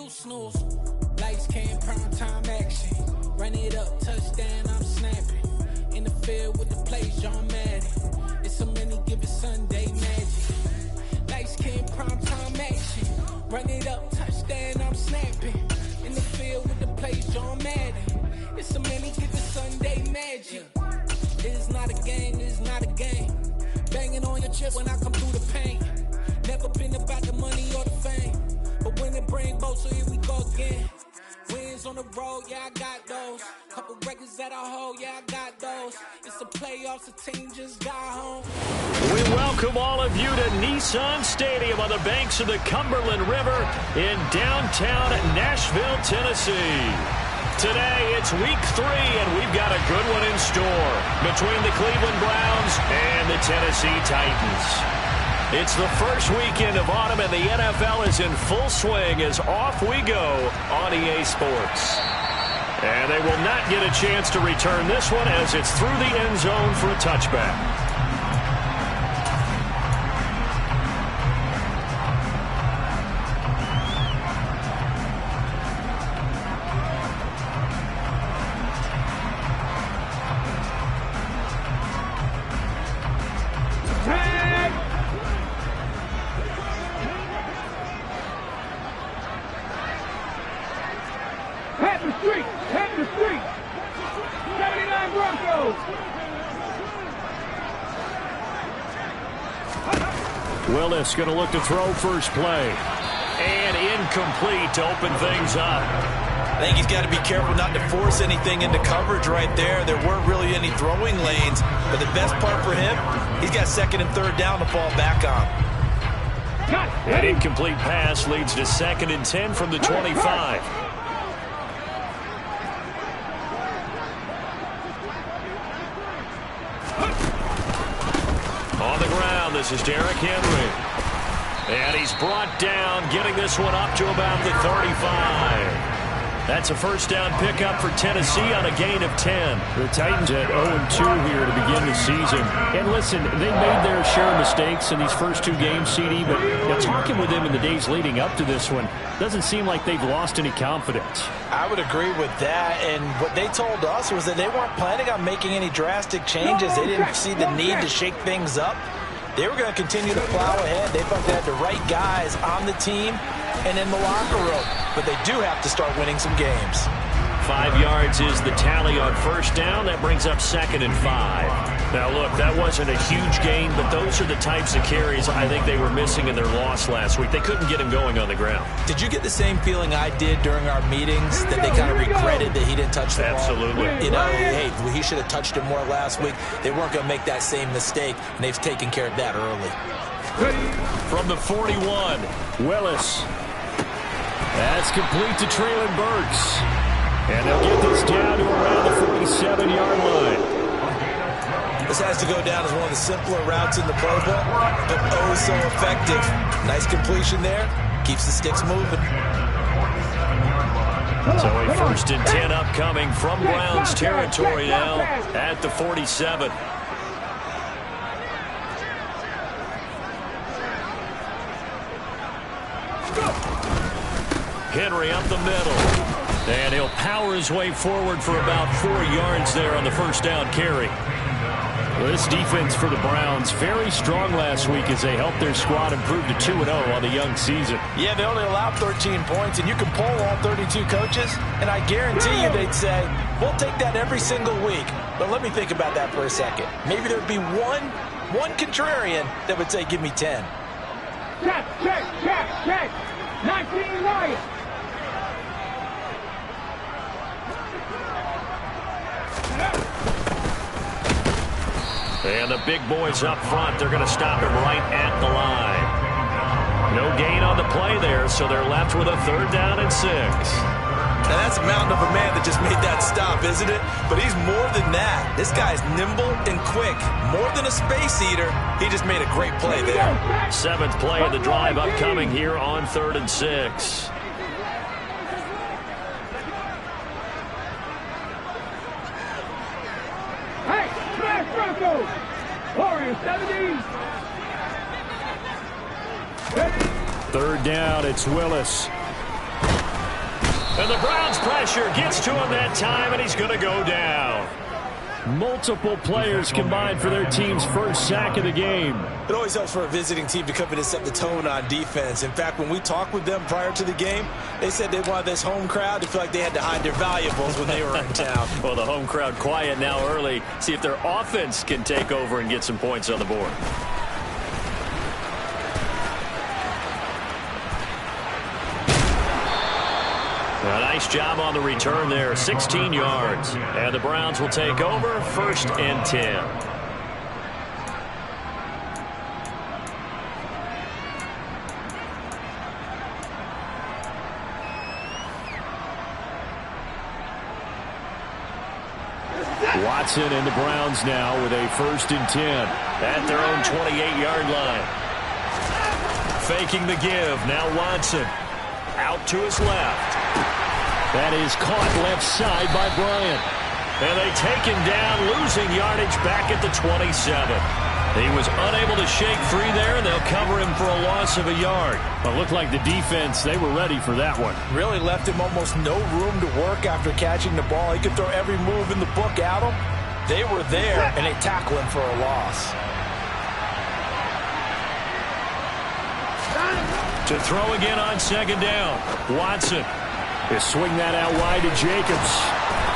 snooze. Lights came, prime time action. Run it up, touchdown, I'm snapping. In the field with the plays, John Madden. It's so many, give it Sunday magic. Lights came, prime time action. Run it up, touchdown, I'm snapping. In the field with the plays, John Madden. It's so many, give it Sunday magic. It's not a game, it's not a game. Banging on your chip when I come through the paint. Never been about the money or the fame. But when it bring both, so here we go again. Wins on the road, yeah, I got those. Couple records that I hold, yeah, I got those. It's the playoffs, the team just got home. We welcome all of you to Nissan Stadium on the banks of the Cumberland River in downtown Nashville, Tennessee. Today, it's week 3, and we've got a good one in store between the Cleveland Browns and the Tennessee Titans. It's the first weekend of autumn, and the NFL is in full swing as off we go on EA Sports. And they will not get a chance to return this one as it's through the end zone for a touchback. Willis going to look to throw first play. And incomplete to open things up. I think he's got to be careful not to force anything into coverage right there. There weren't really any throwing lanes. But the best part for him, he's got second and third down to fall back on. An incomplete pass leads to 2nd and 10 from the 25. On the ground, this is Derrick Henry. And he's brought down, getting this one up to about the 35. That's a first down pickup for Tennessee on a gain of 10. The Titans at 0-2 here to begin the season. And listen, they made their share of mistakes in these first 2 games, CD, but talking with them in the days leading up to this one, doesn't seem like they've lost any confidence. I would agree with that, and what they told us was that they weren't planning on making any drastic changes. They didn't see the need to shake things up. They were going to continue to plow ahead. They felt they had the right guys on the team and in the locker room, but they do have to start winning some games. 5 yards is the tally on first down. That brings up 2nd and 5. Now, look, that wasn't a huge gain, but those are the types of carries I think they were missing in their loss last week. They couldn't get him going on the ground. Did you get the same feeling I did during our meetings, that they kind of regretted that he didn't touch the ball? Absolutely. You know, hey, he should have touched it more last week. They weren't going to make that same mistake, and they've taken care of that early. From the 41, Willis. That's complete to Treylon Burks. And they'll get this down to around the 47-yard line. This has to go down as one of the simpler routes in the playbook, but oh so effective. Nice completion there. Keeps the sticks moving. So a 1st and 10 upcoming from Browns territory now at the 47. Henry up the middle. And he'll power his way forward for about 4 yards there on the first down carry. Well, this defense for the Browns, very strong last week as they helped their squad improve to 2-0 on the young season. Yeah, they only allowed 13 points, and you can poll all 32 coaches, and I guarantee you they'd say, we'll take that every single week. But let me think about that for a second. Maybe there'd be one contrarian that would say, give me 10. Check. 19 right. And the big boys up front, they're going to stop him right at the line. No gain on the play there, so they're left with a 3rd down and 6. Now that's a mountain of a man that just made that stop, isn't it? But he's more than that. This guy's nimble and quick. More than a space eater, he just made a great play there. 7th play of the drive upcoming here on 3rd and 6. Warriors 70. 3rd down, it's Willis. And the Browns' pressure gets to him that time, and he's going to go down. Multiple players combined for their team's first sack of the game. It always helps for a visiting team to come in and set the tone on defense. In fact, when we talked with them prior to the game, they said they wanted this home crowd to feel like they had to hide their valuables when they were in town. Well, the home crowd quiet now early. See if their offense can take over and get some points on the board. A nice job on the return there, 16 yards. And the Browns will take over, 1st and 10. Watson and the Browns now with a 1st and 10. At their own 28-yard line. Faking the give, now Watson. Out to his left. That is caught left side by Bryant. And they take him down, losing yardage back at the 27. He was unable to shake free there, and they'll cover him for a loss of a yard. Well, it looked like the defense, they were ready for that one. Really left him almost no room to work after catching the ball. He could throw every move in the book at him. They were there, and they tackle him for a loss. To throw again on 2nd down. Watson. They swing that out wide to Jacobs.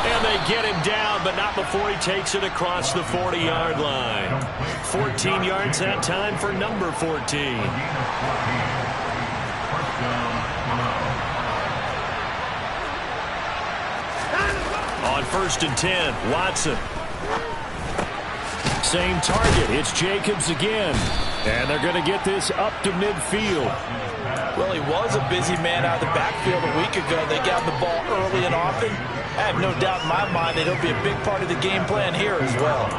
And they get him down, but not before he takes it across the 40-yard line. 14 yards that time for number 14. On 1st and 10, Watson. Same target. It's Jacobs again. And they're going to get this up to midfield. Well, he was a busy man out of the backfield a week ago. They got the ball early and often. I have no doubt in my mind that it'll be a big part of the game plan here as well.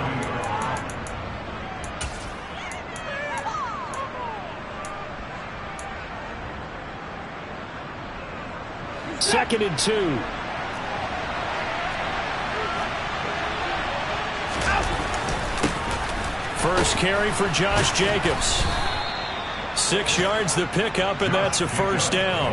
Second and 2. First carry for Josh Jacobs. 6 yards the pickup, and that's a 1st down.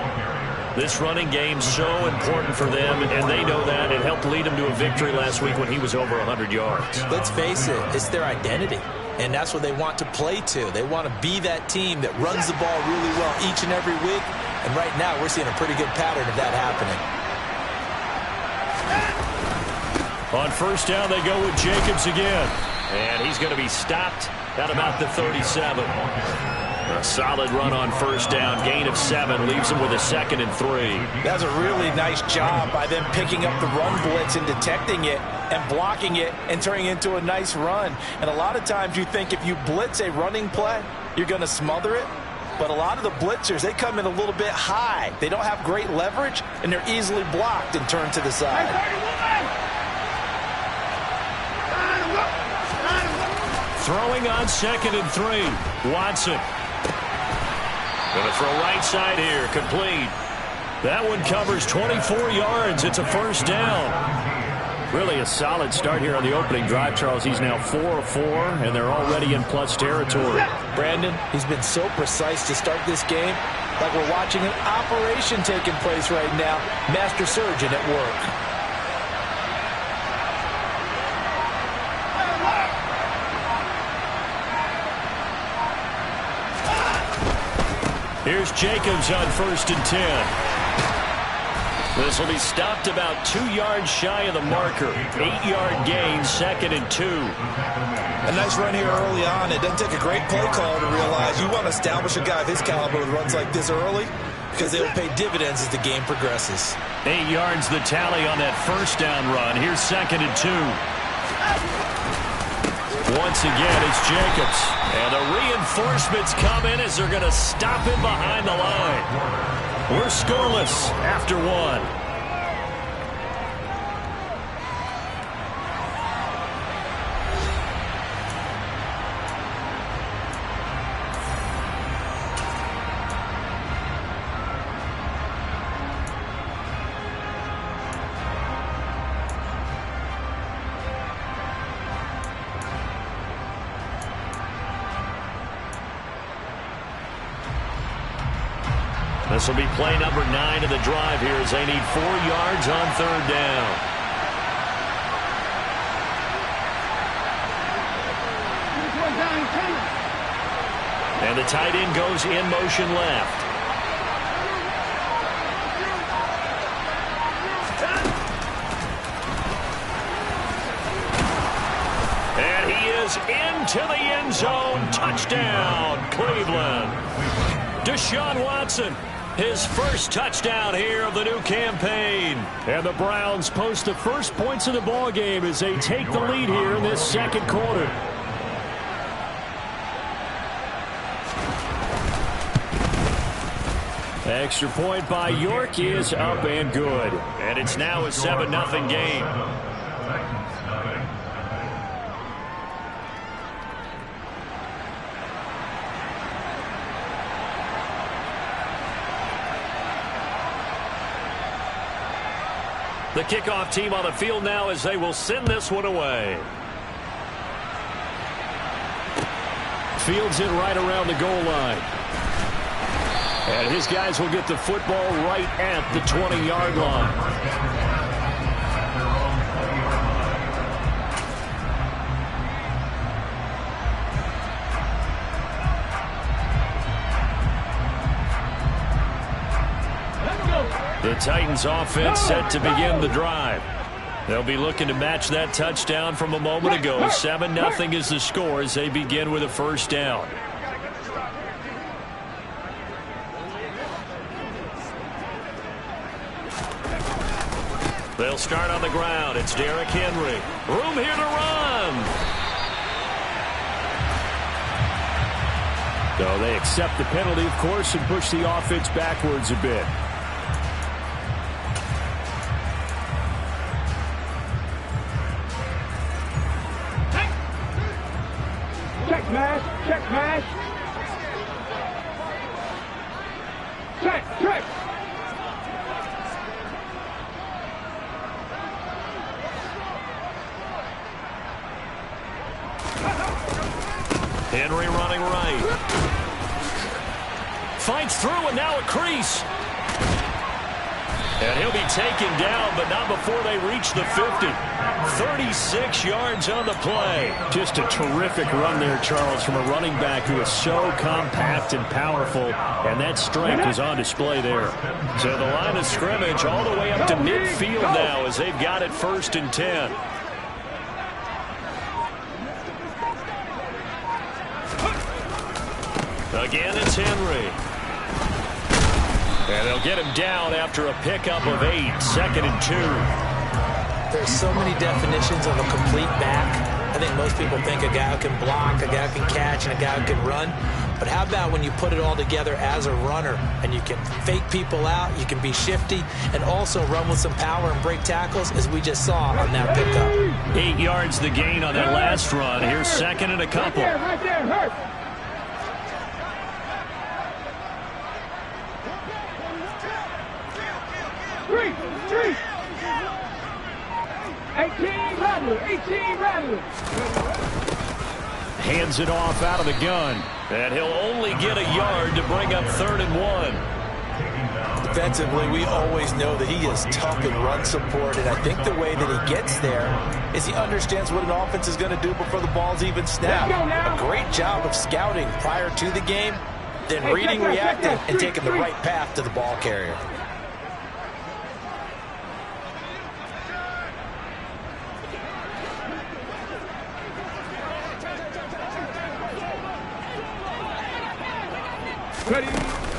This running game's so important for them, and they know that. It helped lead them to a victory last week when he was over 100 yards. Let's face it, it's their identity, and that's what they want to play to. They want to be that team that runs the ball really well each and every week, and right now we're seeing a pretty good pattern of that happening. On 1st down, they go with Jacobs again, and he's going to be stopped at about the 37. A solid run on 1st down, gain of 7, leaves him with a 2nd and 3. That's a really nice job by them picking up the run blitz and detecting it and blocking it and turning it into a nice run. And a lot of times you think if you blitz a running play, you're going to smother it. But a lot of the blitzers, they come in a little bit high. They don't have great leverage, and they're easily blocked and turned to the side. Throwing on 2nd and 3, Watson. Going to throw right side here, complete. That one covers 24 yards. It's a 1st down. Really a solid start here on the opening drive, Charles. He's now 4 of 4, and they're already in plus territory. Brandon, he's been so precise to start this game, like we're watching an operation taking place right now. Master surgeon at work. Here's Jacobs on 1st and 10. This will be stopped about 2 yards shy of the marker. 8-yard gain, 2nd and 2. A nice run here early on. It doesn't take a great play caller to realize you want to establish a guy of his caliber with runs like this early because they will pay dividends as the game progresses. 8 yards the tally on that 1st down run. Here's 2nd and 2. Once again, it's Jacobs. And the reinforcements come in as they're going to stop him behind the line. We're scoreless after 1. This will be play number 9 of the drive here as they need 4 yards on 3rd down. And the tight end goes in motion left. And he is into the end zone. Touchdown, Cleveland. Deshaun Watson, his first touchdown here of the new campaign. And the Browns post the first points of the ball game as they take the lead here in this second quarter. Extra point by York is up and good. And it's now a 7-0 game. The kickoff team on the field now as they will send this one away. Fields it right around the goal line. And his guys will get the football right at the 20-yard line. The Titans offense set to begin the drive. They'll be looking to match that touchdown from a moment ago. 7-0 is the score as they begin with a first down. They'll start on the ground. It's Derrick Henry. Room here to run. So they accept the penalty, of course, and push the offense backwards a bit. Check mash, check mash. Check. Henry running right. Finds through and now a crease. And he'll be taken down, but not before they reach the 50. 36 yards on the play. Just a terrific run there, Charles, from a running back who is so compact and powerful, and that strength was on display there. So the line of scrimmage all the way up to midfield now as they've got it 1st and 10. Again, it's Henry. And they'll get him down after a pickup of 8, 2nd and 2. There's so many definitions of a complete back. I think most people think a guy who can block, a guy who can catch, and a guy who can run. But how about when you put it all together as a runner and you can fake people out, you can be shifty, and also run with some power and break tackles, as we just saw on that pickup. 8 yards the gain on that last run. Here's 2nd and a couple. Right there, hurt. Three. 18 Rattler. Hands it off out of the gun. And he'll only get a yard to bring up 3rd and 1. Defensively, we always know that he is tough in run support, and I think the way that he gets there is he understands what an offense is going to do before the ball's even snapped. A great job of scouting prior to the game, then reading, reacting, and taking the right path to the ball carrier.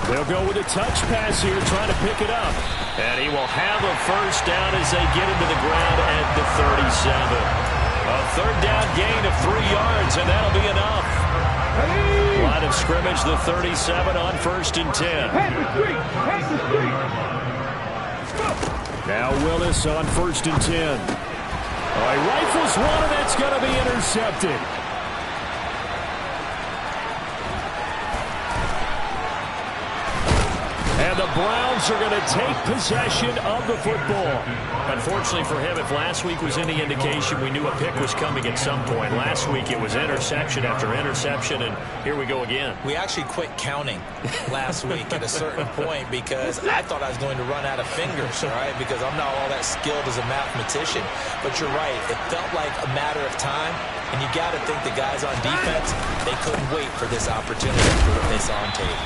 They'll go with a touch pass here, trying to pick it up. And he will have a first down as they get him to the ground at the 37. A 3rd down gain of 3 yards, and that'll be enough. Line of scrimmage, the 37 on 1st and 10. Now Willis on 1st and 10. All right, rifles one, and that's going to be intercepted. And And the Browns are going to take possession of the football. Unfortunately for him, if last week was any indication, we knew a pick was coming at some point. Last week it was interception after interception, and here we go again. We actually quit counting last week at a certain point because I thought I was going to run out of fingers, all right, because I'm not all that skilled as a mathematician. But you're right. It felt like a matter of time, and you got to think the guys on defense, they couldn't wait for this opportunity for what they saw on tape.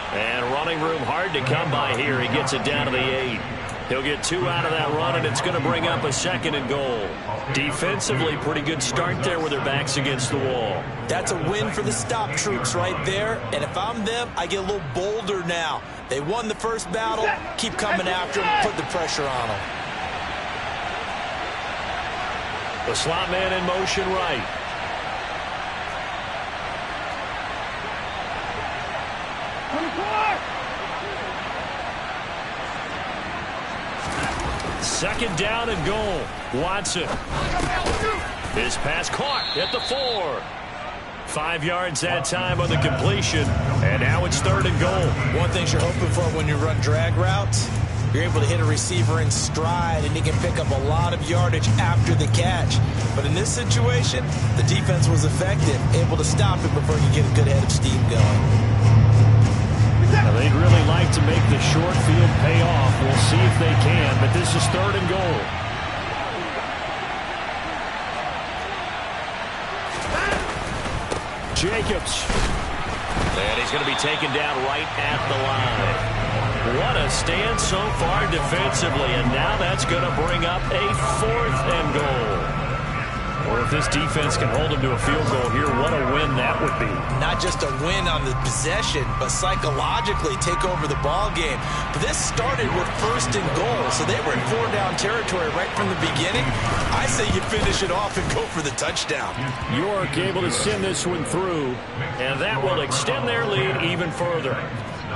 And running room hard to come by here. He gets it down to the 8. He'll get 2 out of that run, and it's going to bring up a 2nd and goal. Defensively, pretty good start there with their backs against the wall. That's a win for the stop troops right there. And if I'm them, I get a little bolder now. They won the first battle. Keep coming after them. Put the pressure on them. The slot man in motion right. Second down and goal. Watson. His pass caught at the 4. 5 yards that time on the completion. And now it's 3rd and goal. One thing you're hoping for when you run drag routes, you're able to hit a receiver in stride, and he can pick up a lot of yardage after the catch. But in this situation, the defense was effective, able to stop it before you get a good head of steam going. Now, they'd really like to make the short field pay off. We'll see if they can, but this is 3rd and goal. Jacobs. And he's going to be taken down right at the line. What a stand so far defensively, and now that's going to bring up a 4th and goal. Or if this defense can hold him to a field goal here, what a win that would be. Not just a win on the possession, but psychologically take over the ball game. But this started with 1st and goal, so they were in 4-down territory right from the beginning. I say you finish it off and go for the touchdown. York able to send this one through, and that will extend their lead even further.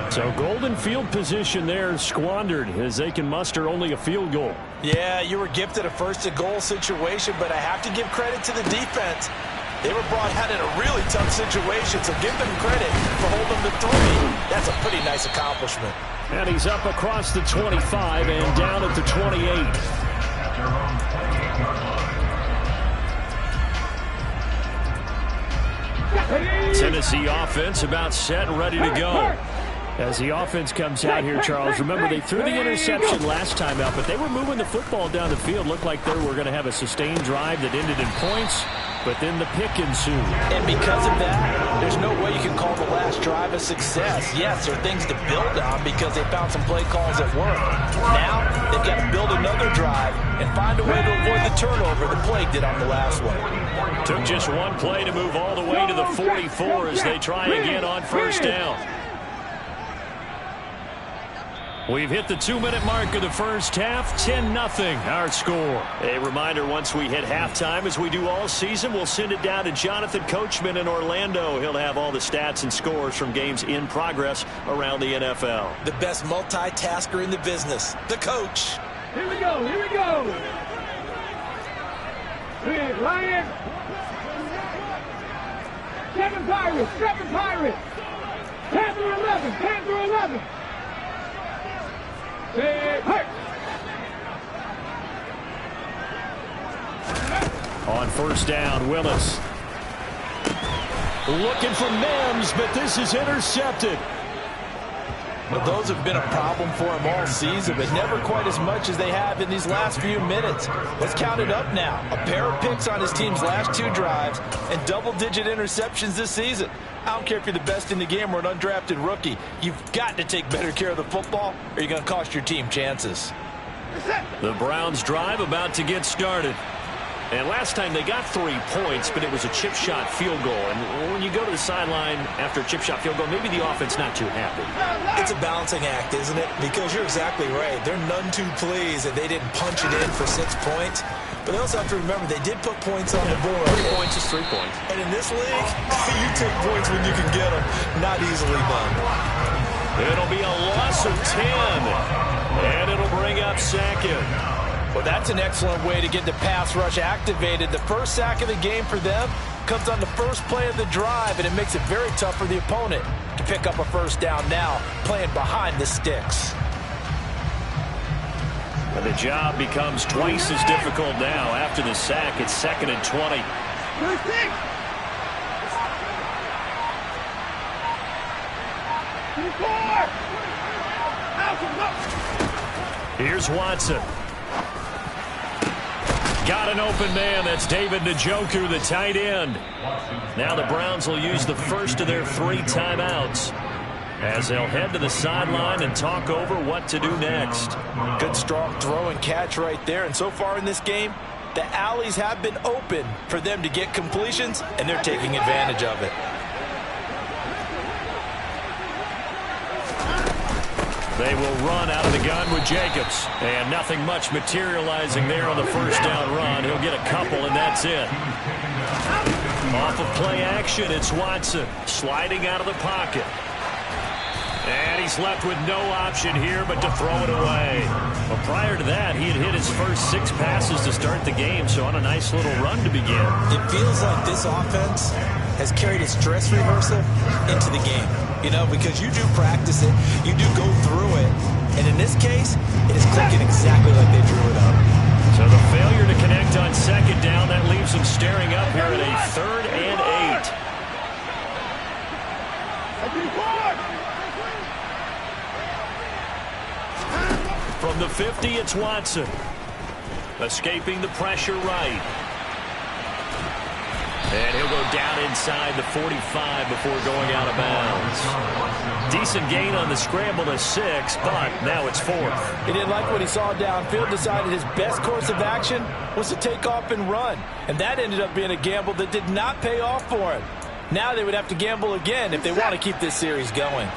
So golden field position there squandered as they can muster only a field goal. Yeah, you were gifted a 1st and goal situation, but I have to give credit to the defense. They were brought out in a really tough situation, so give them credit for holding the 3. That's a pretty nice accomplishment. And he's up across the 25 and down at the 28. Tennessee offense about set and ready to go. As the offense comes out here, Charles, remember they threw the interception last time out, but they were moving the football down the field. Looked like they were going to have a sustained drive that ended in points, but then the pick ensued. And because of that, there's no way you can call the last drive a success. Yes, there are things to build on because they found some play calls that work. Now, they've got to build another drive and find a way to avoid the turnover the Plague did on the last one. Took just one play to move all the way to the 44 as they try again on 1st down. We've hit the 2-minute mark of the first half, 10-0 our score. A reminder, once we hit halftime, as we do all season, we'll send it down to Jonathan Coachman in Orlando. He'll have all the stats and scores from games in progress around the NFL. The best multitasker in the business, the coach. Here we go, here we go. Red Lion. 7 Pirates, 7 Pirates. Panther 11, Panther 11. On 1st down, Willis. Looking for Mims, but this is intercepted. Well, those have been a problem for him all season, but never quite as much as they have in these last few minutes. Let's count it up now. A pair of picks on his team's last 2 drives and double-digit interceptions this season. I don't care if you're the best in the game or an undrafted rookie. You've got to take better care of the football or you're going to cost your team chances. The Browns drive about to get started. And last time they got 3 points, but it was a chip shot field goal. And when you go to the sideline after a chip shot field goal, maybe the offense not too happy. It's a balancing act, isn't it? Because you're exactly right. They're none too pleased that they didn't punch it in for 6 points. But they also have to remember they did put points on the board. 3 points is 3 points. And in this league, you take points when you can get them. Not easily done. It'll be a loss of 10. And it'll bring up 2nd. Well, that's an excellent way to get the pass rush activated. The first sack of the game for them comes on the first play of the drive, and it makes it very tough for the opponent. to pick up a first down now, playing behind the sticks. And the job becomes twice as difficult now after the sack. It's 2nd and 20. Here's Watson. Got an open man. That's David Njoku, the tight end. Now the Browns will use the first of their 3 timeouts as they'll head to the sideline and talk over what to do next. Good strong throw and catch right there. And so far in this game, the alleys have been open for them to get completions, and they're taking advantage of it. They will run out of the gun with Jacobs. And nothing much materializing there on the first down run. He'll get a couple, and that's it. Off of play action, it's Watson sliding out of the pocket. And he's left with no option here but to throw it away. But prior to that, he had hit his first 6 passes to start the game, so on a nice little run to begin. It feels like this offense has carried its dress rehearsal into the game. You know, because you do practice it, you do go through it, and in this case, it is clicking exactly like they drew it up. So the failure to connect on 2nd down, that leaves them staring up here at a 3rd and 8. From the 50, it's Watson. Escaping the pressure right. And he'll go down inside the 45 before going out of bounds. Decent gain on the scramble to 6, but now it's 4th. He didn't like what he saw downfield, decided his best course of action was to take off and run. And that ended up being a gamble that did not pay off for him. Now they would have to gamble again if they want to keep this series going.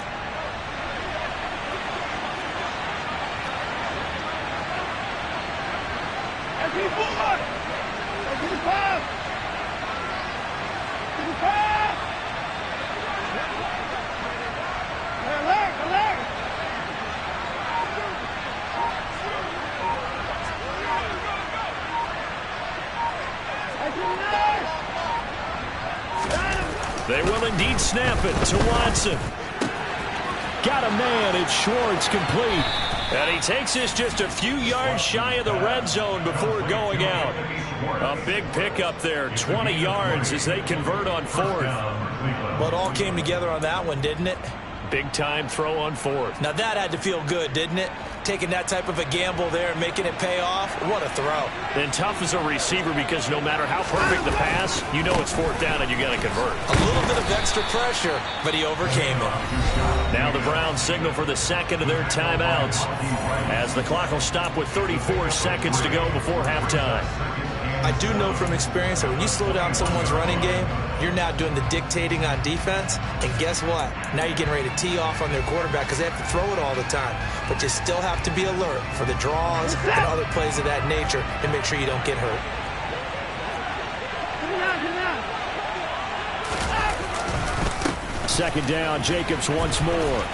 They will indeed snap it to Watson. Got a man. It's Schwartz, complete. And he takes this just a few yards shy of the red zone before going out. A big pickup there, 20 yards as they convert on 4th. Well, it all came together on that one, didn't it? Big time throw on 4th. Now that had to feel good, didn't it? Taking that type of a gamble there and making it pay off. What a throw. And tough as a receiver because no matter how perfect the pass, you know it's 4th down and you got to convert. A little bit of extra pressure, but he overcame it. Now the Browns signal for the 2nd of their timeouts as the clock will stop with 34 seconds to go before halftime. I do know from experience that when you slow down someone's running game, you're now doing the dictating on defense. And guess what? Now you're getting ready to tee off on their quarterback because they have to throw it all the time. But you still have to be alert for the draws and other plays of that nature and make sure you don't get hurt. Second down, Jacobs once more.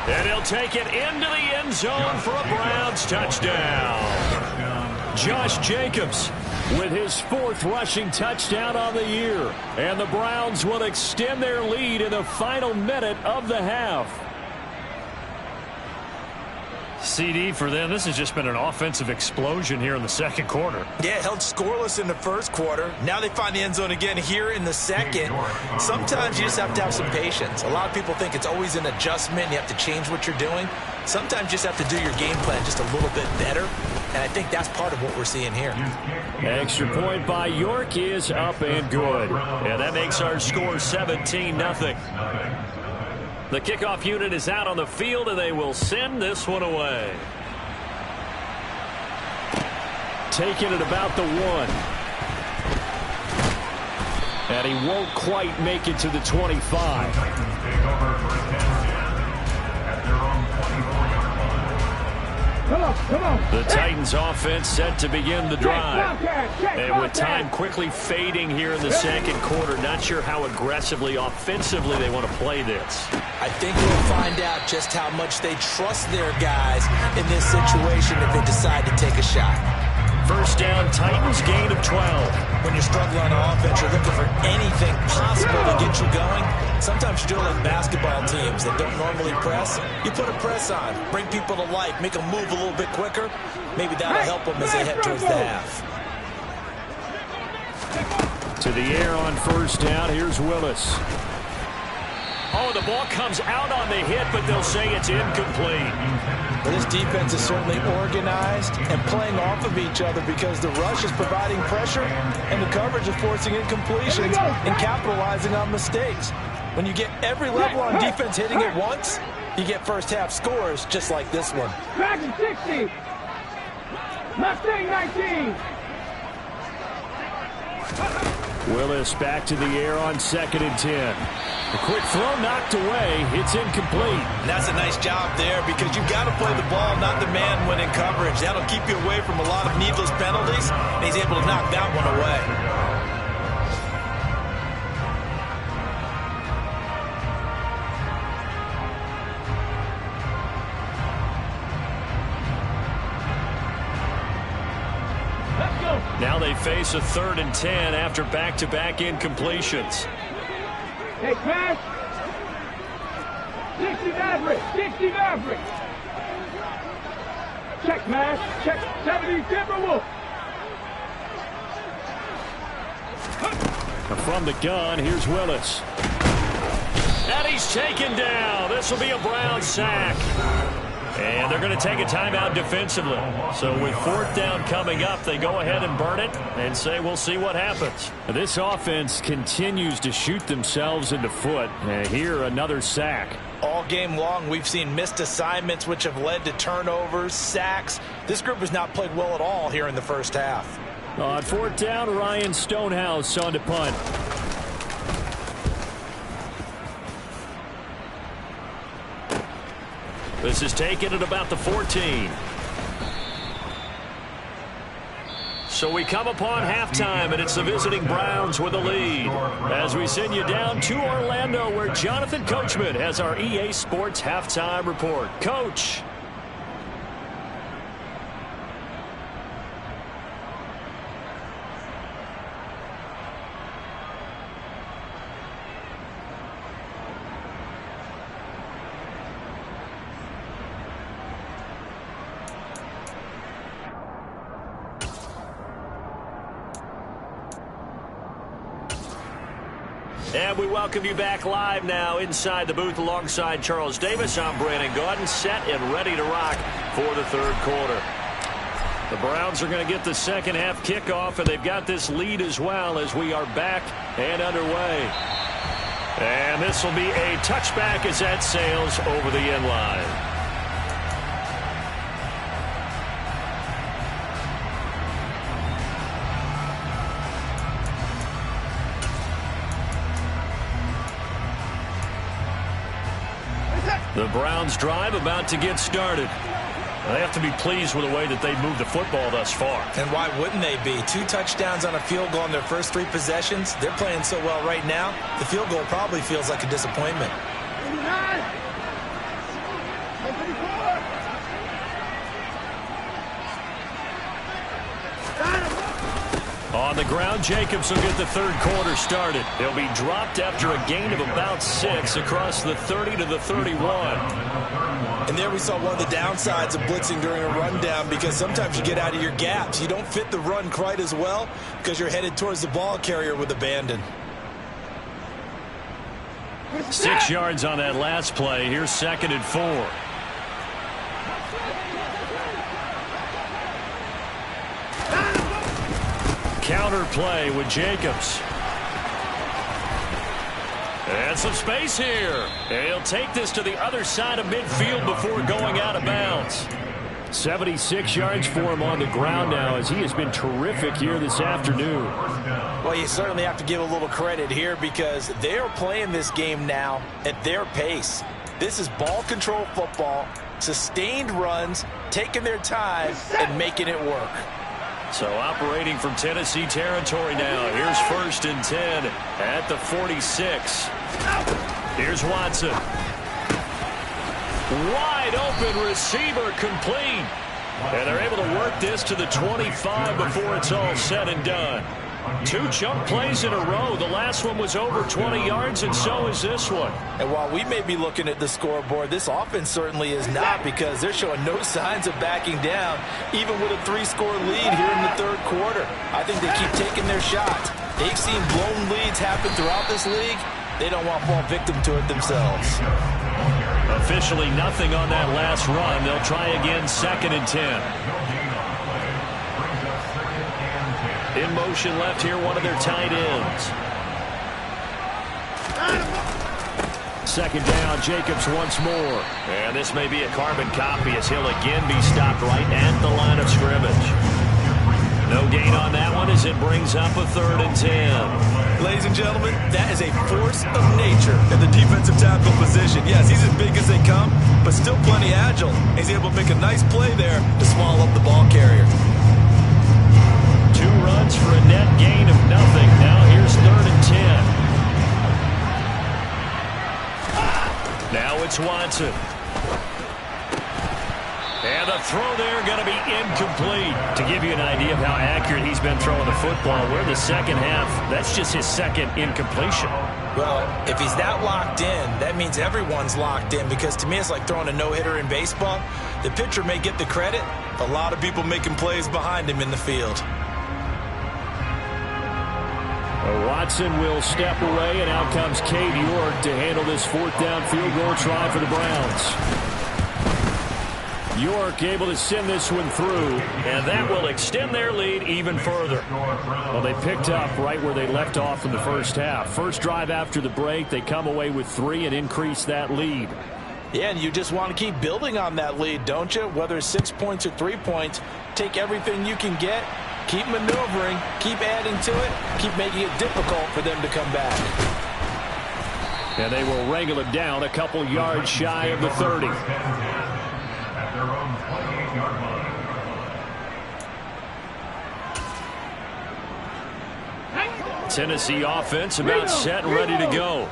And he'll take it into the end zone for a Browns touchdown. Josh Jacobs with his 4th rushing touchdown on the year. And the Browns will extend their lead in the final minute of the half. CD for them, this has just been an offensive explosion here in the 2nd quarter. Yeah, held scoreless in the 1st quarter. Now they find the end zone again here in the 2nd. Sometimes you just have to have some patience. A lot of people think it's always an adjustment. You have to change what you're doing. Sometimes you just have to do your game plan just a little bit better. And I think that's part of what we're seeing here. Extra point by York is up and good. And that makes our score 17-0. The kickoff unit is out on the field, and they will send this one away. Taking it about the 1. And he won't quite make it to the 25. Come on. The Titans offense set to begin the drive. And with time quickly fading here in the 2nd quarter, not sure how aggressively, offensively they want to play this. I think we'll find out just how much they trust their guys in this situation if they decide to take a shot. First down, Titans, gain of 12. When you're struggling on offense, you're looking for anything possible to get you going. Sometimes you're doing like basketball teams that don't normally press. You put a press on, bring people to life, make them move a little bit quicker. Maybe that'll help them as they head towards the half. To the air on first down. Here's Willis. Oh, the ball comes out on the hit, but they'll say it's incomplete. Well, this defense is certainly organized and playing off of each other because the rush is providing pressure and the coverage is forcing incompletions and capitalizing on mistakes. When you get every level on defense hitting it once, you get first half scores just like this one. Dragon 60. Mustang 19. Willis back to the air on 2nd and 10. A quick throw knocked away. It's incomplete. And that's a nice job there because you've got to play the ball, not the man when in coverage. That'll keep you away from a lot of needless penalties, and he's able to knock that one away. Now they face a 3rd and 10 after back-to-back incompletions. Hey, pass. 60 Maverick. 60 Maverick. Check, Mash. Check. 70 Timberwolf. From the gun, here's Willis. And he's taken down. This will be a Brown sack. And they're going to take a timeout defensively. So with 4th down coming up, they go ahead and burn it and say we'll see what happens. This offense continues to shoot themselves in the foot. Here, another sack. All game long, we've seen missed assignments, which have led to turnovers, sacks. This group has not played well at all here in the first half. On 4th down, Ryan Stonehouse on to punt. This is taken at about the 14. So we come upon halftime, and it's the visiting Browns with the lead. As we send you down to Orlando, where Jonathan Coachman has our EA Sports halftime report. Coach. And we welcome you back live now inside the booth alongside Charles Davis. I'm Brandon Gaudin, set and ready to rock for the 3rd quarter. The Browns are going to get the second half kickoff, and they've got this lead as well as we are back and underway. And this will be a touchback as that sails over the end line. The Browns drive about to get started. They have to be pleased with the way that they've moved the football thus far. And why wouldn't they be? 2 touchdowns on a field goal in their first 3 possessions. They're playing so well right now, the field goal probably feels like a disappointment. On the ground, Jacobs will get the 3rd quarter started. He'll be dropped after a gain of about 6 across the 30 to the 31. And there we saw one of the downsides of blitzing during a rundown, because sometimes you get out of your gaps. You don't fit the run quite as well because you're headed towards the ball carrier with abandon. 6 yards on that last play. Here's 2nd and 4. Counter play with Jacobs. And some space here. And he'll take this to the other side of midfield before going out of bounds. 76 yards for him on the ground now, as he has been terrific here this afternoon. Well, you certainly have to give a little credit here because they're playing this game now at their pace. This is ball control football, sustained runs, taking their time, and making it work. So operating from Tennessee territory now. Here's 1st and 10 at the 46. Here's Watson. Wide open receiver complete. And they're able to work this to the 25 before it's all said and done. 2 chunk plays in a row. The last one was over 20 yards, and so is this one. And while we may be looking at the scoreboard, this offense certainly is not, because they're showing no signs of backing down, even with a 3-score lead here in the third quarter. I think they keep taking their shots. They've seen blown leads happen throughout this league. They don't want to fall victim to it themselves. Officially nothing on that last run. They'll try again, 2nd and 10. In motion left here, one of their tight ends. 2nd down, Jacobs once more. And this may be a carbon copy, as he'll again be stopped right at the line of scrimmage. No gain on that one as it brings up a 3rd and 10. Ladies and gentlemen, that is a force of nature in the defensive tackle position. Yes, he's as big as they come, but still plenty agile. He's able to make a nice play there to swallow up the ball carrier. 2 runs for a net gain of nothing. Now here's 3rd and 10. Now it's Watson. And the throw there going to be incomplete. To give you an idea of how accurate he's been throwing the football, we're in the second half. That's just his 2nd incompletion. Well, if he's that locked in, that means everyone's locked in, because to me it's like throwing a no-hitter in baseball. The pitcher may get the credit, a lot of people making plays behind him in the field. Watson will step away, and out comes Cade York to handle this 4th down field goal try for the Browns. York able to send this one through, and that will extend their lead even further. Well, they picked up right where they left off in the first half. First drive after the break, they come away with 3 and increase that lead. Yeah, and you just want to keep building on that lead, don't you? Whether it's 6 points or 3 points, take everything you can get, keep maneuvering, keep adding to it, keep making it difficult for them to come back. And they will wrangle it down a couple yards shy of the 30. Tennessee offense about set and ready to go.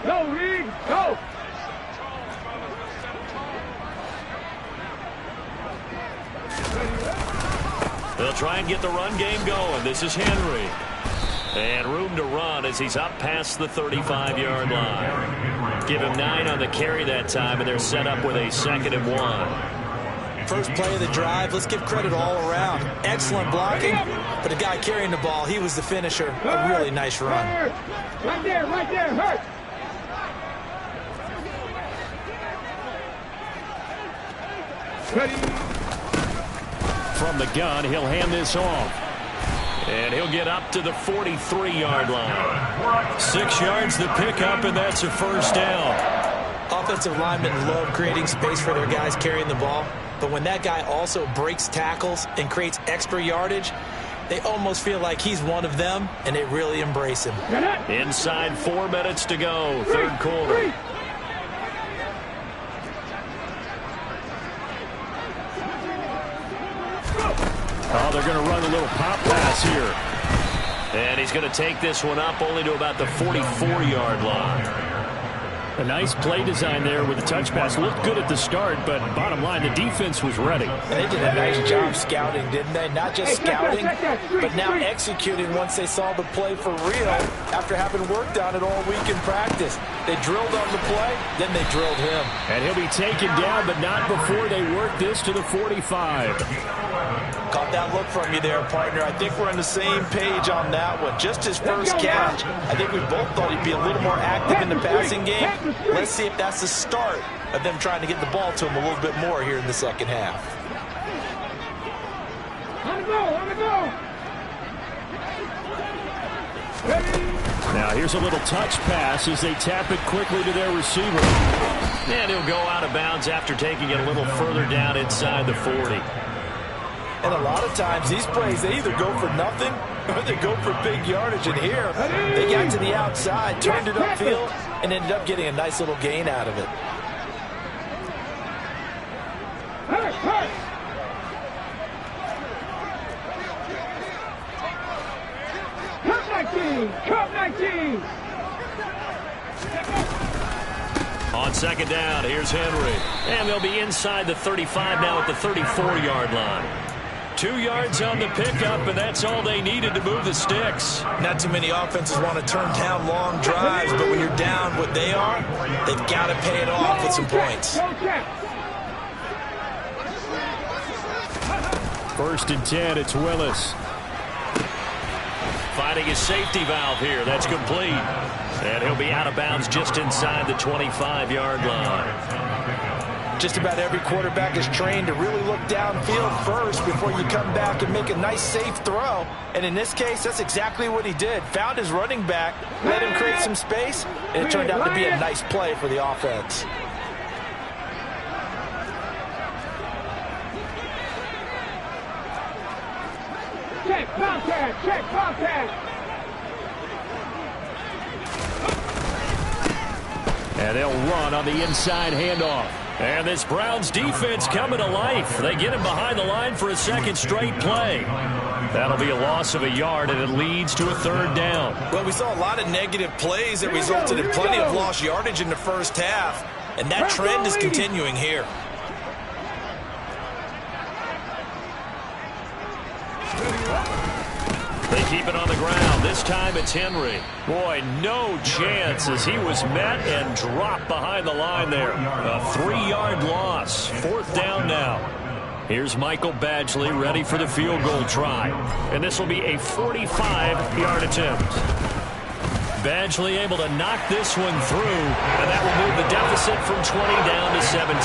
Go, Reed, go! They'll try and get the run game going. This is Henry. And room to run as he's up past the 35-yard line. Give him 9 on the carry that time, and they're set up with a 2nd and 1. First play of the drive, let's give credit all around. Excellent blocking, but the guy carrying the ball, he was the finisher. A really nice run. Right there, hurt! From the gun, he'll hand this off. And he'll get up to the 43-yard line. 6 yards the pickup, and that's a 1st down. Offensive linemen love creating space for their guys carrying the ball, but when that guy also breaks tackles and creates extra yardage, they almost feel like he's one of them, and they really embrace him. Inside 4 minutes to go, 3rd quarter. Oh, they're going to run a little pop pass here. And he's going to take this one up only to about the 44-yard line. A nice play design there with the touch pass. Looked good at the start, but bottom line, the defense was ready. And they did a nice job scouting, didn't they? Not just scouting, but now executing once they saw the play for real after having worked on it all week in practice. They drilled on the play, then they drilled him. And he'll be taken down, but not before they work this to the 45. Caught that look from you there, partner. I think we're on the same page on that one. Just his first catch. I think we both thought he'd be a little more active in the passing game. Let's see if that's the start of them trying to get the ball to him a little bit more here in the second half. On the go! Now here's a little touch pass as they tap it quickly to their receiver. And he'll go out of bounds after taking it a little further down inside the 40. And a lot of times these plays, they either go for nothing or they go for big yardage. And here, they got to the outside, turned it upfield, and ended up getting a nice little gain out of it. Cup 19! On On second down, here's Henry. And they'll be inside the 35 now at the 34-yard line. 2 yards on the pickup, and that's all they needed to move the sticks. Not too many offenses want to turn down long drives, but when you're down what they are, they've got to pay it off with some points. First and 10, it's Willis. Finding his safety valve here. That's complete. And he'll be out of bounds just inside the 25-yard line. Just about every quarterback is trained to really look downfield first before you come back and make a nice, safe throw. And in this case, that's exactly what he did. Found his running back, let him create some space, and it turned out to be a nice play for the offense. Check contact, check contact. And they'll run on the inside handoff. And this Browns defense coming to life. They get him behind the line for a second straight play. That'll be a loss of a yard, and it leads to a third down. Well, we saw a lot of negative plays that resulted in plenty of lost yardage in the first half, and that trend is continuing here. They keep it on the ground. This time it's Henry. Boy, no chance as he was met and dropped behind the line there. A 3-yard loss. Fourth down now. Here's Michael Badgley ready for the field goal try. And this will be a 45-yard attempt. Badgley able to knock this one through, and that will move the deficit from 20 down to 17.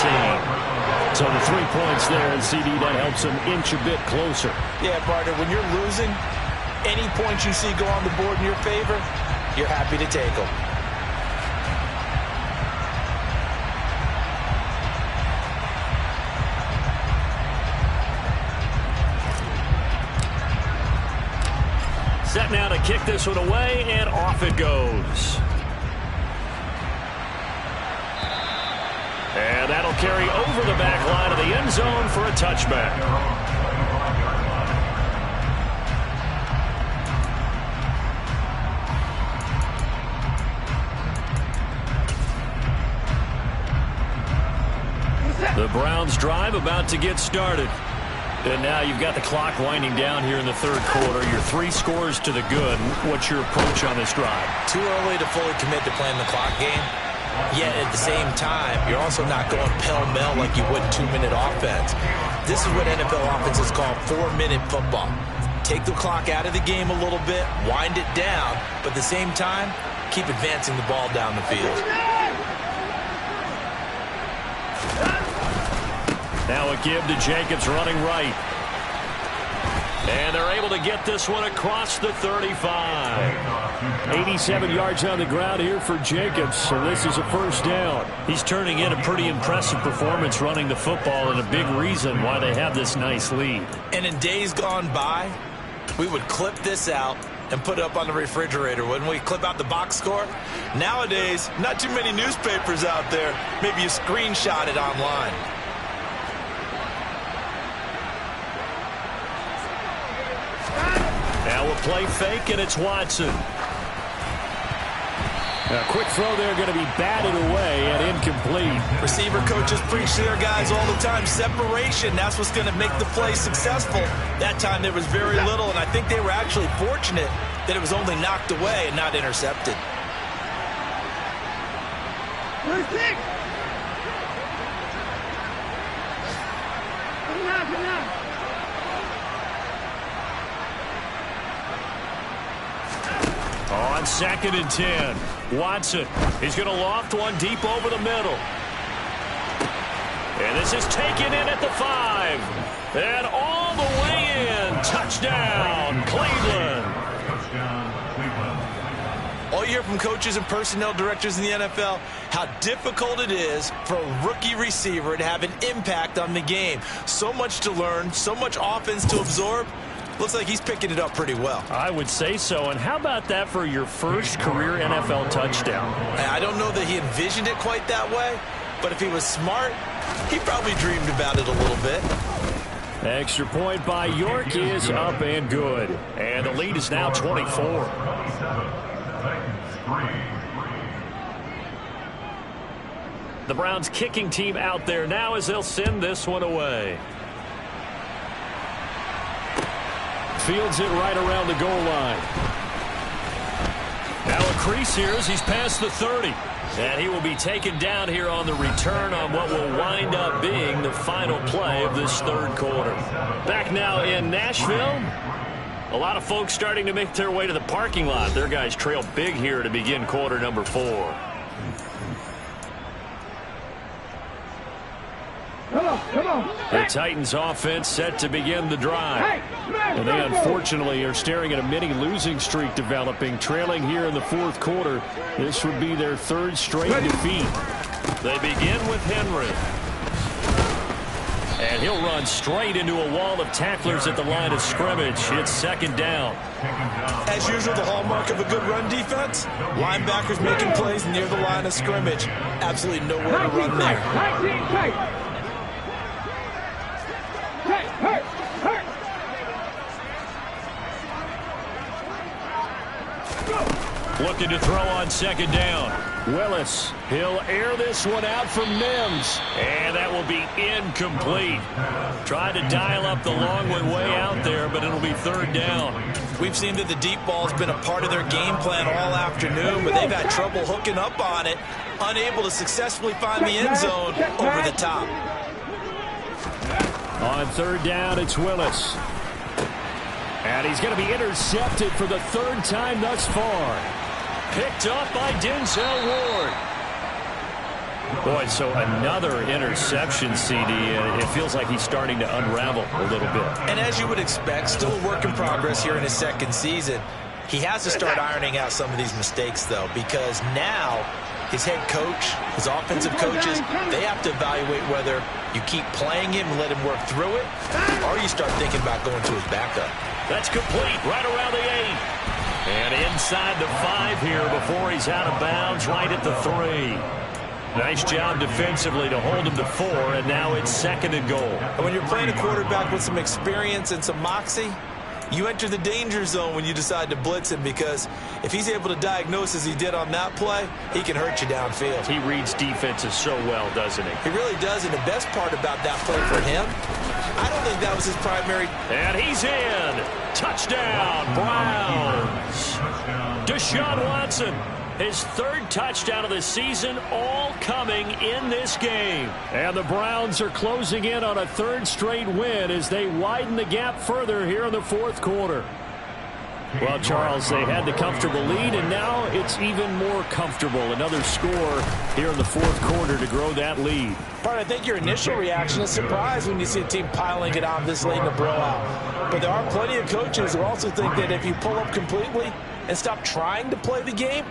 So the 3 points there, and CD, that helps them inch a bit closer. Yeah, partner, when you're losing, any points you see go on the board in your favor, you're happy to take them. Set now to kick this one away, and off it goes. And that'll carry over the back line of the end zone for a touchback. The Browns drive about to get started. And now you've got the clock winding down here in the third quarter. You're 3 scores to the good. What's your approach on this drive? Too early to fully commit to playing the clock game. Yet at the same time, you're also not going pell-mell like you would 2-minute offense. This is what NFL offenses call 4-minute football. Take the clock out of the game a little bit, wind it down, but at the same time, keep advancing the ball down the field. Now a give to Jacobs running right. And they're able to get this one across the 35. 87 yards on the ground here for Jacobs, so this is a first down. He's turning in a pretty impressive performance running the football, and a big reason why they have this nice lead. And in days gone by, we would clip this out and put it up on the refrigerator, wouldn't we? Clip out the box score. Nowadays, not too many newspapers out there. Maybe you screenshot it online. Now a play fake, and it's Watson. A quick throw there, going to be batted away and incomplete. Receiver coaches preach to their guys all the time. Separation, that's what's going to make the play successful. That time there was very little, and I think they were actually fortunate that it was only knocked away and not intercepted. On second and 10, Watson. He's going to loft one deep over the middle. And this is taken in at the 5. And all the way in. Touchdown, Cleveland. All you hear from coaches and personnel directors in the NFL, how difficult it is for a rookie receiver to have an impact on the game. So much to learn, so much offense to absorb. Looks like he's picking it up pretty well. I would say so. And how about that for your first career NFL touchdown? I don't know that he envisioned it quite that way, but if he was smart, he probably dreamed about it a little bit. Extra point by York is up and good. And the lead is now 24. The Browns kicking team out there now as they'll send this one away. Fields it right around the goal line. Now a crease here as he's past the 30. And he will be taken down here on the return on what will wind up being the final play of this third quarter. Back now in Nashville. A lot of folks starting to make their way to the parking lot. Their guys trail big here to begin quarter number 4. Come on. The Titans offense set to begin the drive. And they unfortunately are staring at a mini losing streak developing, trailing here in the fourth quarter. This would be their 3rd straight defeat. They begin with Henry. And he'll run straight into a wall of tacklers at the line of scrimmage. It's 2nd down. As usual, the hallmark of a good run defense, linebackers making plays near the line of scrimmage. Absolutely nowhere to run there. 19 tight. Hurt. Looking to throw on 2nd down. Willis, he'll air this one out for Mims. And that will be incomplete. Tried to dial up the long way out there, but it'll be 3rd down. We've seen that the deep ball has been a part of their game plan all afternoon, but they've had trouble hooking up on it, unable to successfully find the end zone over the top. On 3rd down, it's Willis. And he's going to be intercepted for the 3rd time thus far. Picked up by Denzel Ward. Boy, so another interception, CD, and it feels like he's starting to unravel a little bit. And as you would expect, still a work in progress here in his 2nd season. He has to start ironing out some of these mistakes, though, because now his head coach, his offensive coaches, they have to evaluate whether you keep playing him and let him work through it, or you start thinking about going to his backup. That's complete right around the 8. And inside the 5 here before he's out of bounds, right at the 3. Nice job defensively to hold him to 4, and now it's 2nd and goal. And when you're playing a quarterback with some experience and some moxie, you enter the danger zone when you decide to blitz him, because if he's able to diagnose as he did on that play, he can hurt you downfield. He reads defenses so well, doesn't he? He really does, and the best part about that play for him, I don't think that was his primary. And he's in. Touchdown, Browns. Deshaun Watson, his 3rd touchdown of the season, all coming in this game. And the Browns are closing in on a 3rd straight win as they widen the gap further here in the 4th quarter. Well, Charles, they had the comfortable lead, and now it's even more comfortable. Another score here in the 4th quarter to grow that lead. But I think your initial reaction is surprise when you see a team piling it on this late in the blowout. But there are plenty of coaches who also think that if you pull up completely and stop trying to play the game,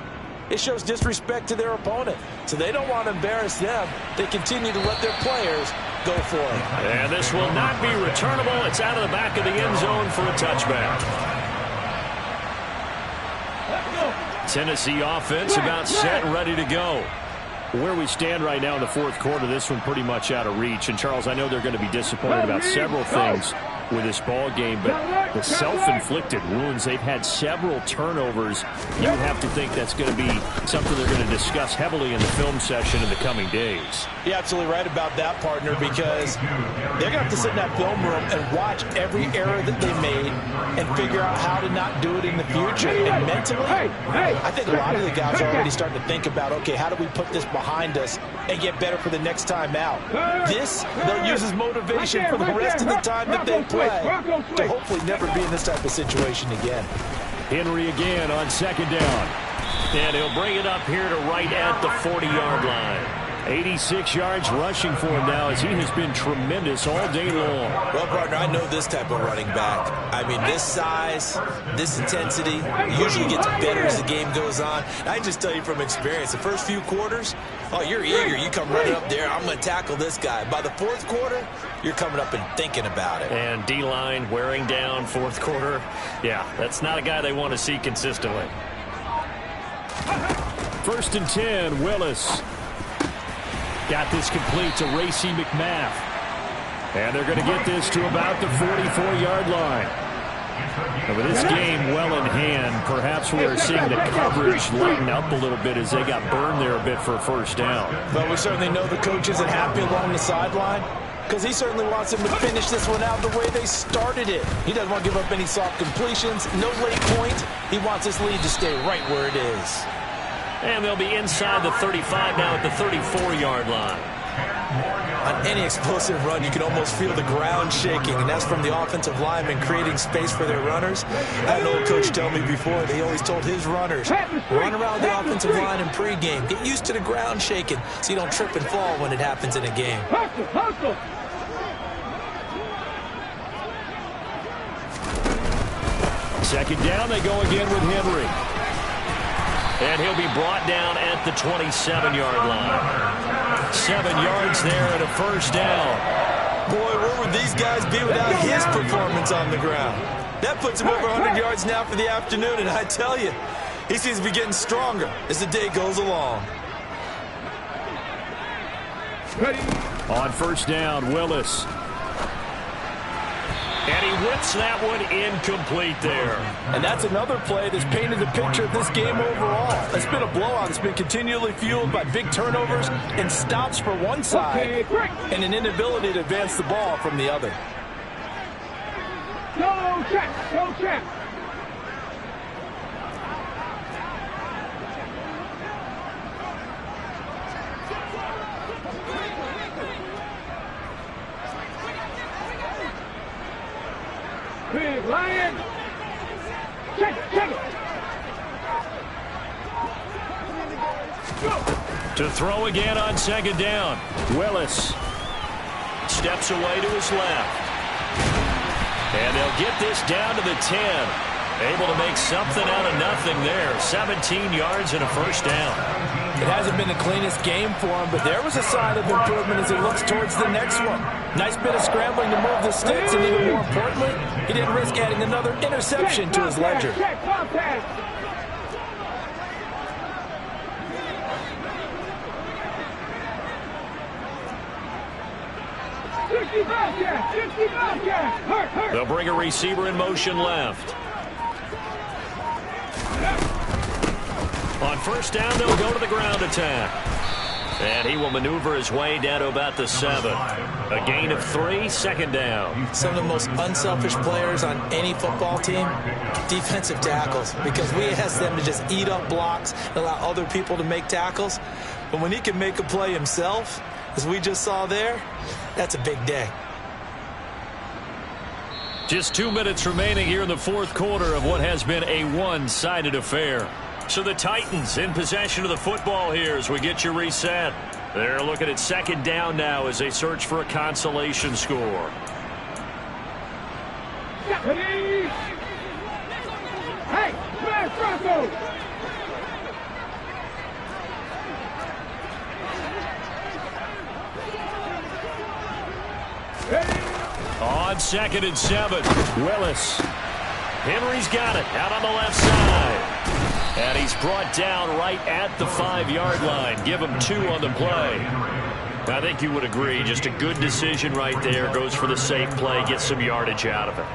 it shows disrespect to their opponent. So they don't want to embarrass them. They continue to let their players go for it. And this will not be returnable. It's out of the back of the end zone for a touchback. Tennessee offense about set and ready to go. Where we stand right now in the 4th quarter, this one pretty much out of reach. And, Charles, I know they're going to be disappointed about several things with this ball game, but the self-inflicted wounds, they've had several turnovers. You would have to think that's going to be something they're going to discuss heavily in the film session in the coming days. You're absolutely right about that, partner, because they're going to have to sit in that film room and watch every error that they made and figure out how to not do it in the future. And mentally, I think a lot of the guys are already starting to think about, okay, how do we put this behind us and get better for the next time out? This, they'll use as motivation for the rest of the time that they play to hopefully never be in this type of situation again. Henry again on 2nd down. And he'll bring it up here to right at the 40-yard line. 86 yards rushing for him now as he has been tremendous all day long. Well, partner, I know this type of running back. I mean, this size, this intensity usually gets better as the game goes on. I just tell you from experience, the first few quarters, oh, you're eager. You come running up there, I'm going to tackle this guy. By the 4th quarter, you're coming up and thinking about it. And D-line wearing down 4th quarter. Yeah, that's not a guy they want to see consistently. 1st and 10, Willis. Got this complete to Racy McMath. And they're going to get this to about the 44-yard line. And with this game well in hand, perhaps we are seeing the coverage lighten up a little bit as they got burned there a bit for a first down. But we certainly know the coach isn't happy along the sideline, because he certainly wants them to finish this one out the way they started it. He doesn't want to give up any soft completions, no late points. He wants this lead to stay right where it is. And they'll be inside the 35 now at the 34-yard line. On any explosive run, you can almost feel the ground shaking, and that's from the offensive linemen creating space for their runners. I had an old coach tell me before, they always told his runners, run around the offensive line in pregame. Get used to the ground shaking so you don't trip and fall when it happens in a game. Hustle, hustle. Second down, they go again with Henry. And he'll be brought down at the 27-yard line. 7 yards there and a first down. Boy, where would these guys be without his performance on the ground? That puts him over 100 yards now for the afternoon, and I tell you, he seems to be getting stronger as the day goes along. On first down, Willis. And he whips that one incomplete there. And that's another play that's painted the picture of this game overall. It's been a blowout. It's been continually fueled by big turnovers and stops for one side and an inability to advance the ball from the other. Go check, go check. Big Lion. Check it, check it. To throw again on second down. Willis. Steps away to his left. And they'll get this down to the 10. Able to make something out of nothing there. 17 yards and a first down. It hasn't been the cleanest game for him, but there was a sign of improvement as he looks towards the next one. Nice bit of scrambling to move the sticks, and even more importantly, he didn't risk adding another interception to his ledger. Check, contact. They'll bring a receiver in motion left. On first down, they'll go to the ground attack. And he will maneuver his way down to about the 7. A gain of 3, second down. Some of the most unselfish players on any football team, defensive tackles, because we ask them to just eat up blocks and allow other people to make tackles. But when he can make a play himself, as we just saw there, that's a big day. Just 2 minutes remaining here in the fourth quarter of what has been a one-sided affair. So the Titans in possession of the football here as we get you reset. They're looking at second down now as they search for a consolation score. Hey, smash Bronco! On second and 7. Willis. Henry's got it out on the left side. And he's brought down right at the 5-yard line. Give him 2 on the play. I think you would agree, just a good decision right there. Goes for the safe play, gets some yardage out of it.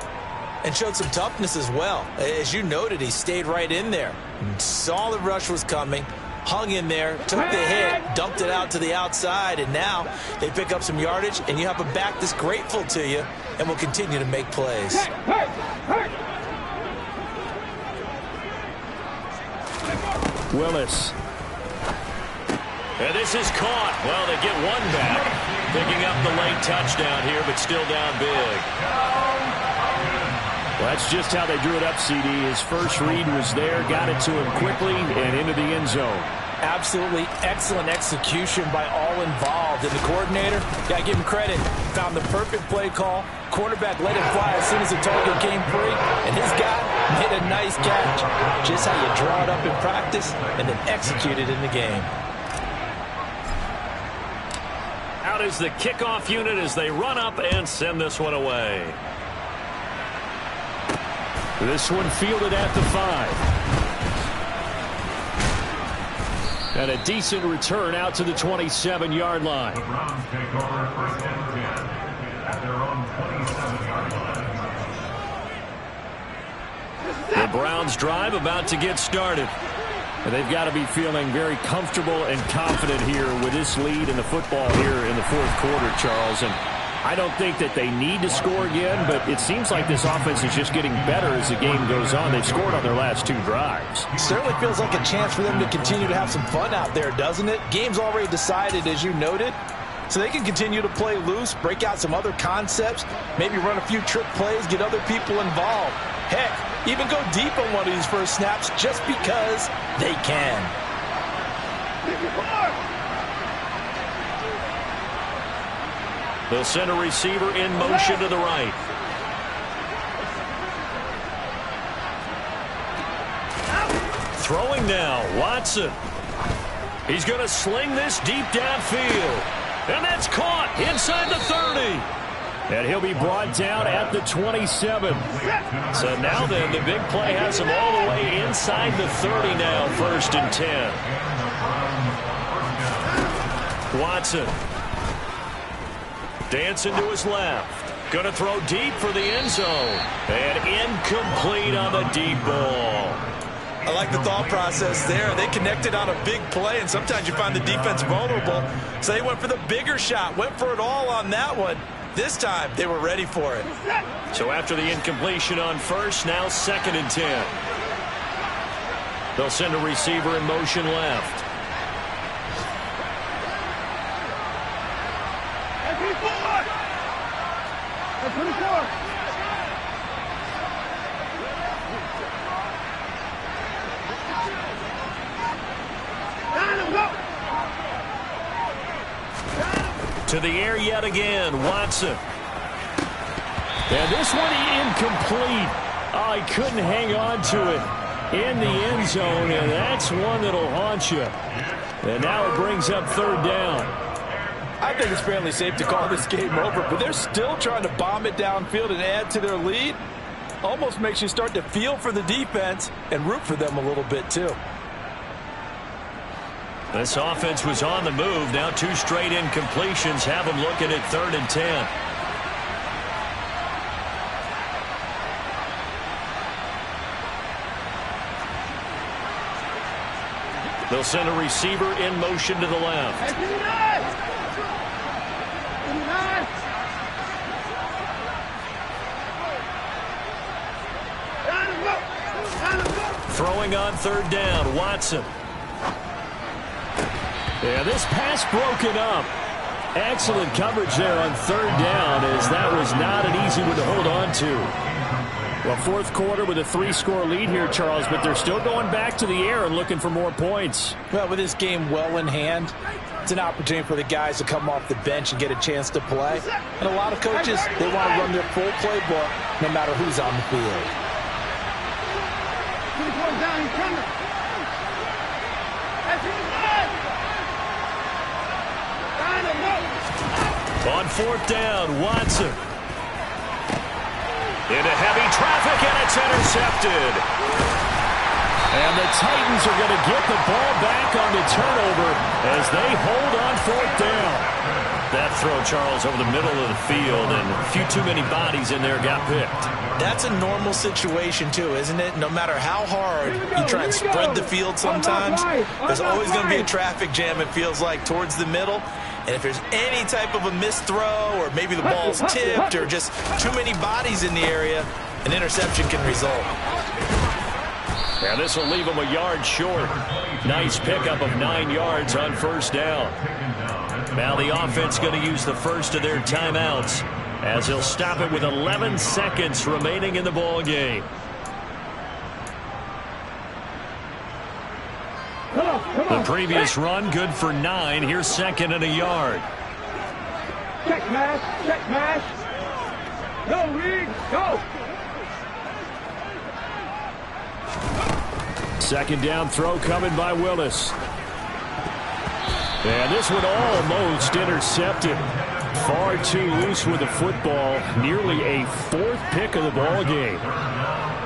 And showed some toughness as well. As you noted, he stayed right in there. Saw the rush was coming, hung in there, took the hit, dumped it out to the outside, and now they pick up some yardage, and you have a back that's grateful to you and will continue to make plays. Willis. And this is caught. Well, they get one back. Picking up the late touchdown here, but still down big. Well, that's just how they drew it up, CD. His first read was there, got it to him quickly, and into the end zone. Absolutely excellent execution by all involved. And the coordinator, got to give him credit, found the perfect play call. Quarterback let it fly as soon as the target came free. And his guy made a nice catch. Just how you draw it up in practice and then execute it in the game. Out is the kickoff unit as they run up and send this one away. This one fielded at the 5. And a decent return out to the 27-yard line. Browns drive about to get started. And they've got to be feeling very comfortable and confident here with this lead in the football here in the fourth quarter, Charles. And I don't think that they need to score again, but it seems like this offense is just getting better as the game goes on. They've scored on their last 2 drives. Certainly feels like a chance for them to continue to have some fun out there, doesn't it? Game's already decided, as you noted, so they can continue to play loose, break out some other concepts, maybe run a few trick plays, get other people involved. Heck, even go deep on one of these first snaps just because they can. They'll send a receiver in motion to the right. Throwing now, Watson. He's going to sling this deep downfield. And that's caught inside the 30. And he'll be brought down at the 27. So now then, the big play has him all the way inside the 30 now, 1st and 10. Watson. Dancing to his left. Going to throw deep for the end zone. And incomplete on the deep ball. I like the thought process there. They connected on a big play, and sometimes you find the defense vulnerable. So they went for the bigger shot, went for it all on that one. This time, they were ready for it. So after the incompletion on 1st, now 2nd and 10. They'll send a receiver in motion left. To the air yet again, Watson. And this one incomplete. Oh, he couldn't hang on to it in the end zone, and that's one that'll haunt you. And now it brings up 3rd down. I think it's fairly safe to call this game over, but they're still trying to bomb it downfield and add to their lead. Almost makes you start to feel for the defense and root for them a little bit too. This offense was on the move. Now 2 straight incompletions have them looking at 3rd and 10. They'll send a receiver in motion to the left. Throwing on 3rd down, Watson. Yeah, this pass broken up. Excellent coverage there on 3rd down, as that was not an easy one to hold on to. Well, fourth quarter with a 3-score lead here, Charles, but they're still going back to the air and looking for more points. Well, with this game well in hand, it's an opportunity for the guys to come off the bench and get a chance to play. And a lot of coaches, they want to run their full playbook no matter who's on the field. On 4th down, Watson. Into heavy traffic, and it's intercepted. And the Titans are going to get the ball back on the turnover as they hold on 4th down. That throw, Charles, over the middle of the field, and a few too many bodies in there got picked. That's a normal situation, too, isn't it? No matter how hard you try and spread the field sometimes, there's always going to be a traffic jam, it feels like, towards the middle. And if there's any type of a missed throw, or maybe the ball's tipped, or just too many bodies in the area, an interception can result. And this will leave them a yard short. Nice pickup of 9 yards on 1st down. Now the offense going to use the first of their timeouts as they'll stop it with 11 seconds remaining in the ball game. The previous run good for 9. Here's 2nd and a yard. Check mash, check mash. Go, Reed, go. 2nd down throw coming by Willis. And this one almost intercepted. Far too loose with the football. Nearly a 4th pick of the ball game.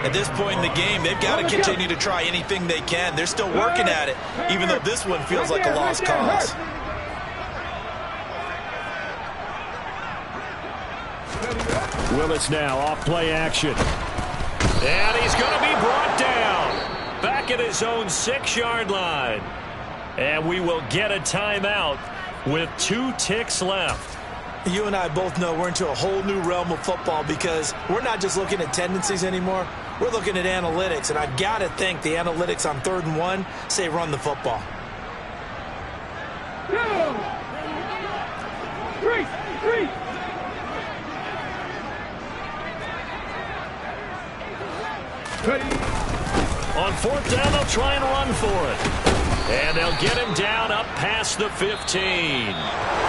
At this point in the game, they've got to continue to try anything they can. They're still working at it, even though this one feels like a lost cause. Willis now off play action. And he's going to be brought down back at his own 6-yard line. And we will get a timeout with 2 ticks left. You and I both know we're into a whole new realm of football because we're not just looking at tendencies anymore. We're looking at analytics, and I've got to think the analytics on 3rd and 1 say run the football. 2, 3. On 4th down, they'll try and run for it. And they'll get him down up past the 15.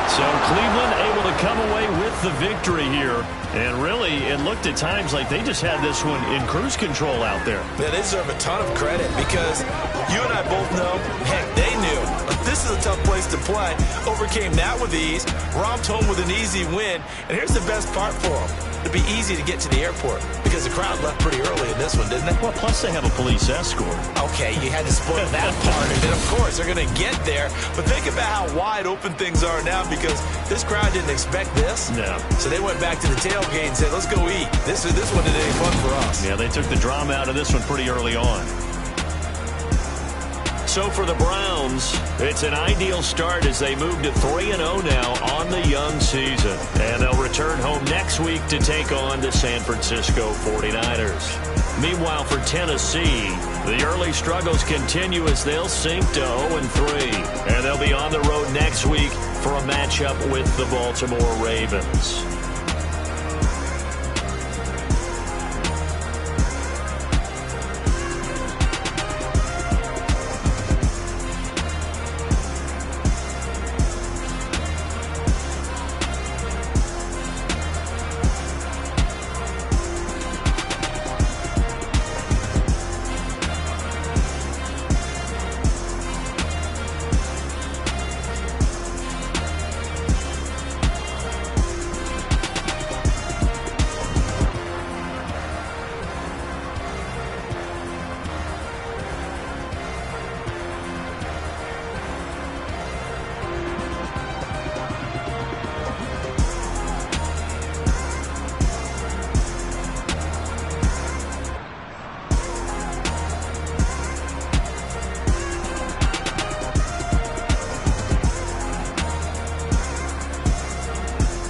So Cleveland able to come away with the victory here. And really, it looked at times like they just had this one in cruise control out there. Yeah, they deserve a ton of credit because you and I both know, heck, they knew this is a tough place to play. Overcame that with ease, romped home with an easy win. And here's the best part for them. It'd be easy to get to the airport because the crowd left pretty early in this one, didn't they? Well, plus they have a police escort. Okay, you had to spoil that part. And then, of course, they're going to get there. But think about how wide open things are now because this crowd didn't expect this. No. So they went back to the tailgate and said, let's go eat. This one isn't any fun for us. Yeah, they took the drama out of this one pretty early on. So for the Browns, it's an ideal start as they move to 3-0 now on the young season. And they'll return home next week to take on the San Francisco 49ers. Meanwhile, for Tennessee, the early struggles continue as they'll sink to 0-3. And they'll be on the road next week for a matchup with the Baltimore Ravens.